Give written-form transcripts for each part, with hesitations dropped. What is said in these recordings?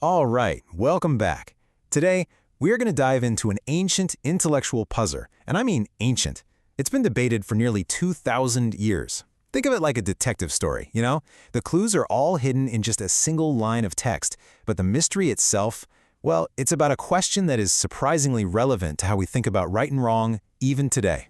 All right, welcome back. Today, we are going to dive into an ancient intellectual puzzle, and I mean ancient. It's been debated for nearly 2,000 years. Think of it like a detective story, you know? The clues are all hidden in just a single line of text, but the mystery itself, well, it's about a question that is surprisingly relevant to how we think about right and wrong, even today.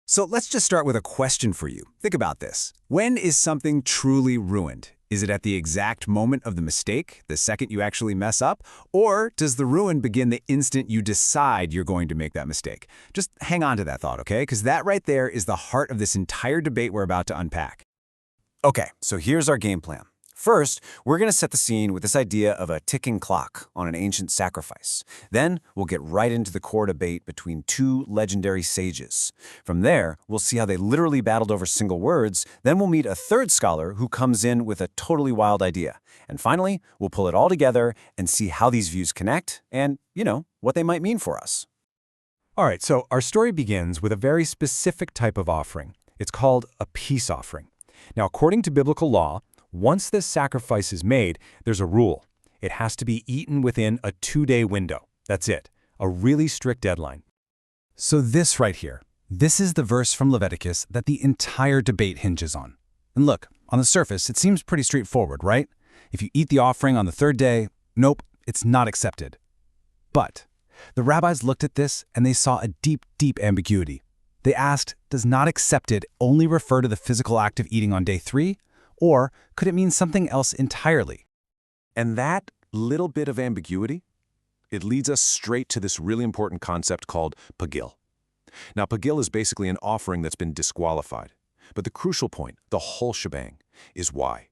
So let's just start with a question for you. Think about this. When is something truly ruined? Is it at the exact moment of the mistake, the second you actually mess up? Or does the ruin begin the instant you decide you're going to make that mistake? Just hang on to that thought, okay? Because that right there is the heart of this entire debate we're about to unpack. Okay, so here's our game plan. First, we're going to set the scene with this idea of a ticking clock on an ancient sacrifice. Then, we'll get right into the core debate between two legendary sages. From there, we'll see how they literally battled over single words. Then we'll meet a third scholar who comes in with a totally wild idea. And finally, we'll pull it all together and see how these views connect and, what they might mean for us. All right, so our story begins with a very specific type of offering. It's called a peace offering. Now, according to biblical law, once this sacrifice is made, there's a rule. It has to be eaten within a 2-day window. That's it. A really strict deadline. So this right here, this is the verse from Leviticus that the entire debate hinges on. And look, on the surface, it seems pretty straightforward, right? If you eat the offering on the 3rd day, nope, it's not accepted. But the rabbis looked at this and they saw a deep, deep ambiguity. They asked, does not accepted only refer to the physical act of eating on day 3? Or could it mean something else entirely? And that little bit of ambiguity, it leads us straight to this really important concept called pagil. Now, pagil is basically an offering that's been disqualified. But the crucial point, the whole shebang, is why.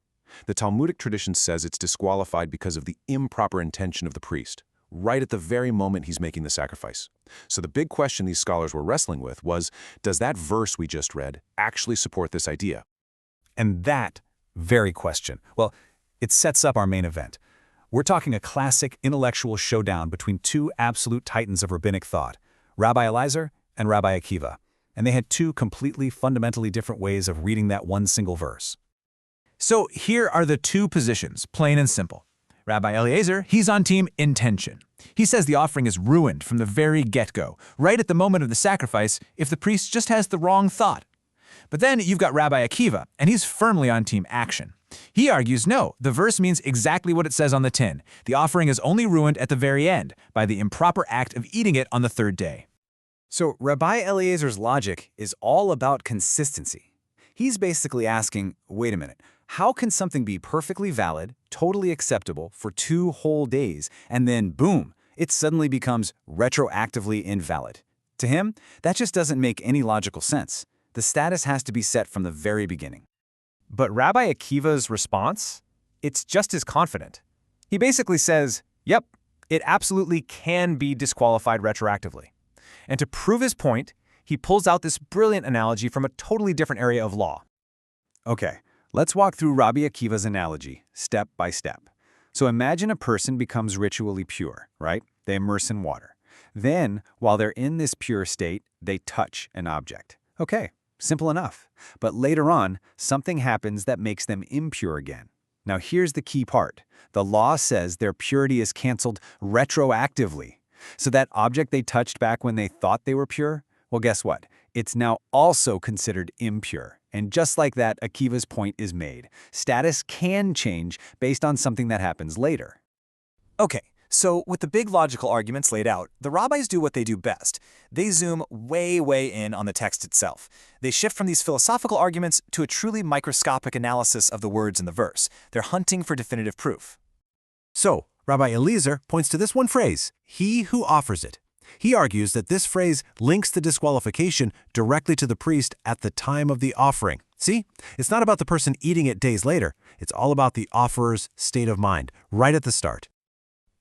The Talmudic tradition says it's disqualified because of the improper intention of the priest, right at the very moment he's making the sacrifice. So the big question these scholars were wrestling with was, does that verse we just read actually support this idea? And that very question, well, it sets up our main event. We're talking a classic intellectual showdown between two absolute titans of rabbinic thought, Rabbi Eliezer and Rabbi Akiva. And they had two completely fundamentally different ways of reading that one single verse. So here are the two positions, plain and simple. Rabbi Eliezer, he's on team intention. He says the offering is ruined from the very get-go, right at the moment of the sacrifice, if the priest just has the wrong thought. But then you've got Rabbi Akiva, and he's firmly on team action. He argues, no, the verse means exactly what it says on the tin. The offering is only ruined at the very end, by the improper act of eating it on the 3rd day. So Rabbi Eliezer's logic is all about consistency. He's basically asking, wait a minute, how can something be perfectly valid, totally acceptable for 2 whole days, and then boom, it suddenly becomes retroactively invalid? To him, that just doesn't make any logical sense. The status has to be set from the very beginning. But Rabbi Akiva's response? It's just as confident. He basically says, yep, it absolutely can be disqualified retroactively. And to prove his point, he pulls out this brilliant analogy from a totally different area of law. Okay, let's walk through Rabbi Akiva's analogy, step by step. So imagine a person becomes ritually pure, right? They immerse in water. Then, while they're in this pure state, they touch an object. Okay. Simple enough. But later on, something happens that makes them impure again. Now here's the key part. The law says their purity is canceled retroactively. So that object they touched back when they thought they were pure, well, guess what? It's now also considered impure. And just like that, Akiva's point is made. Status can change based on something that happens later. Okay, so with the big logical arguments laid out, the rabbis do what they do best. They zoom way in on the text itself. They shift from these philosophical arguments to a truly microscopic analysis of the words in the verse. They're hunting for definitive proof. So, Rabbi Eliezer points to this one phrase, he who offers it. He argues that this phrase links the disqualification directly to the priest at the time of the offering. See? It's not about the person eating it days later. It's all about the offerer's state of mind, right at the start.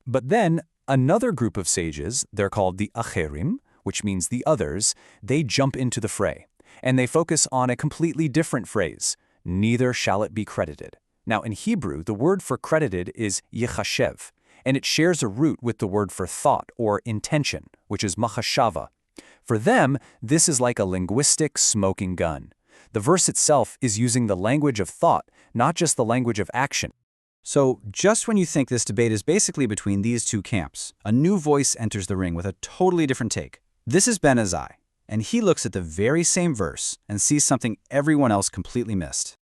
But then, another group of sages, they're called the Acherim, which means the others, they jump into the fray. And they focus on a completely different phrase, neither shall it be credited. Now, in Hebrew, the word for credited is yechashev, and it shares a root with the word for thought or intention, which is machashava. For them, this is like a linguistic smoking gun. The verse itself is using the language of thought, not just the language of action. So, just when you think this debate is basically between these two camps, a new voice enters the ring with a totally different take. This is Ben Azai, and he looks at the very same verse and sees something everyone else completely missed.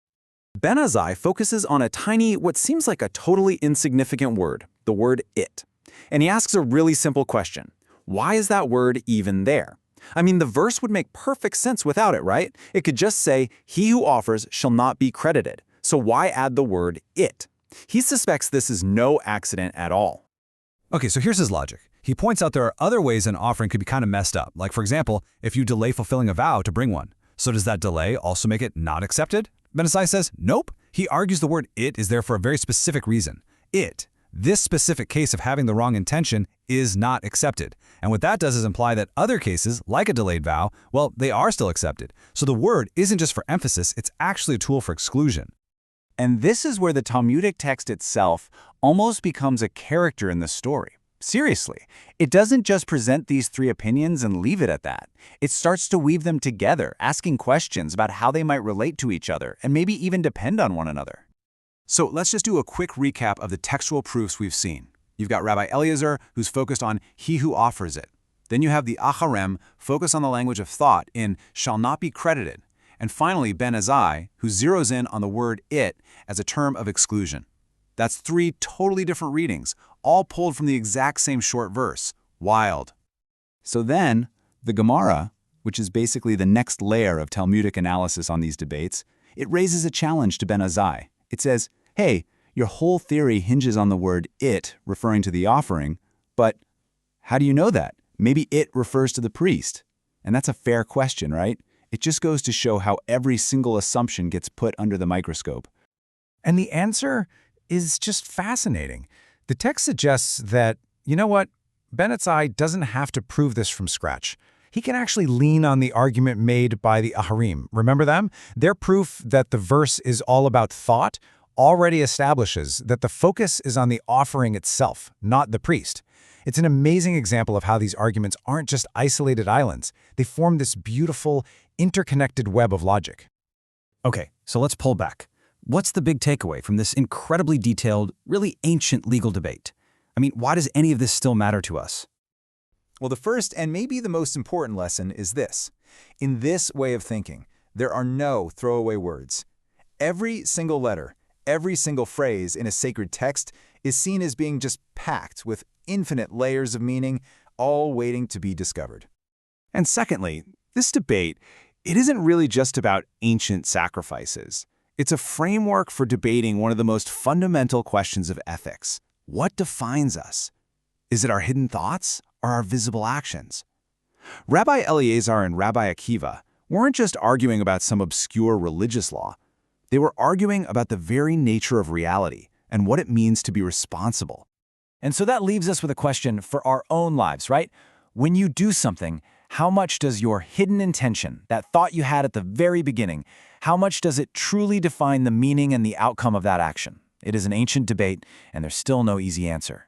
Ben Azai focuses on a tiny, what seems like a totally insignificant word, the word it. And he asks a really simple question. Why is that word even there? I mean, the verse would make perfect sense without it, right? It could just say, "He who offers shall not be credited." So why add the word it? He suspects this is no accident at all. Okay, so here's his logic. He points out there are other ways an offering could be kind of messed up. Like, for example, if you delay fulfilling a vow to bring one. So does that delay also make it not accepted? Ben Azai says, nope. He argues the word it is there for a very specific reason. This specific case of having the wrong intention, is not accepted. And what that does is imply that other cases, like a delayed vow, well, they are still accepted. So the word isn't just for emphasis, it's actually a tool for exclusion. And this is where the Talmudic text itself almost becomes a character in the story. Seriously, it doesn't just present these three opinions and leave it at that. It starts to weave them together, asking questions about how they might relate to each other and maybe even depend on one another. So let's just do a quick recap of the textual proofs we've seen. You've got Rabbi Eliezer, who's focused on he who offers it. Then you have the Acharem, focused on the language of thought in shall not be credited. And finally, Ben Azai, who zeroes in on the word it as a term of exclusion. That's three totally different readings, all pulled from the exact same short verse. Wild. So then, the Gemara, which is basically the next layer of Talmudic analysis on these debates, it raises a challenge to Ben Azai. It says, hey, your whole theory hinges on the word it, referring to the offering, but how do you know that? Maybe it refers to the priest. And that's a fair question, right? It just goes to show how every single assumption gets put under the microscope. And the answer is just fascinating. The text suggests that, you know what, Ben Azai doesn't have to prove this from scratch. He can actually lean on the argument made by the Aharim. Remember them? Their proof that the verse is all about thought already establishes that the focus is on the offering itself, not the priest. It's an amazing example of how these arguments aren't just isolated islands. They form this beautiful, interconnected web of logic. Okay, so let's pull back. What's the big takeaway from this incredibly detailed, really ancient legal debate? I mean, why does any of this still matter to us? Well, the first and maybe the most important lesson is this. In this way of thinking, there are no throwaway words. Every single letter, every single phrase in a sacred text is seen as being just packed with infinite layers of meaning, all waiting to be discovered. And secondly, this debate, it isn't really just about ancient sacrifices. It's a framework for debating one of the most fundamental questions of ethics. What defines us? Is it our hidden thoughts or our visible actions? Rabbi Eliezer and Rabbi Akiva weren't just arguing about some obscure religious law. They were arguing about the very nature of reality and what it means to be responsible. And so that leaves us with a question for our own lives, right? When you do something, how much does your hidden intention, that thought you had at the very beginning, how much does it truly define the meaning and the outcome of that action? It is an ancient debate, and there's still no easy answer.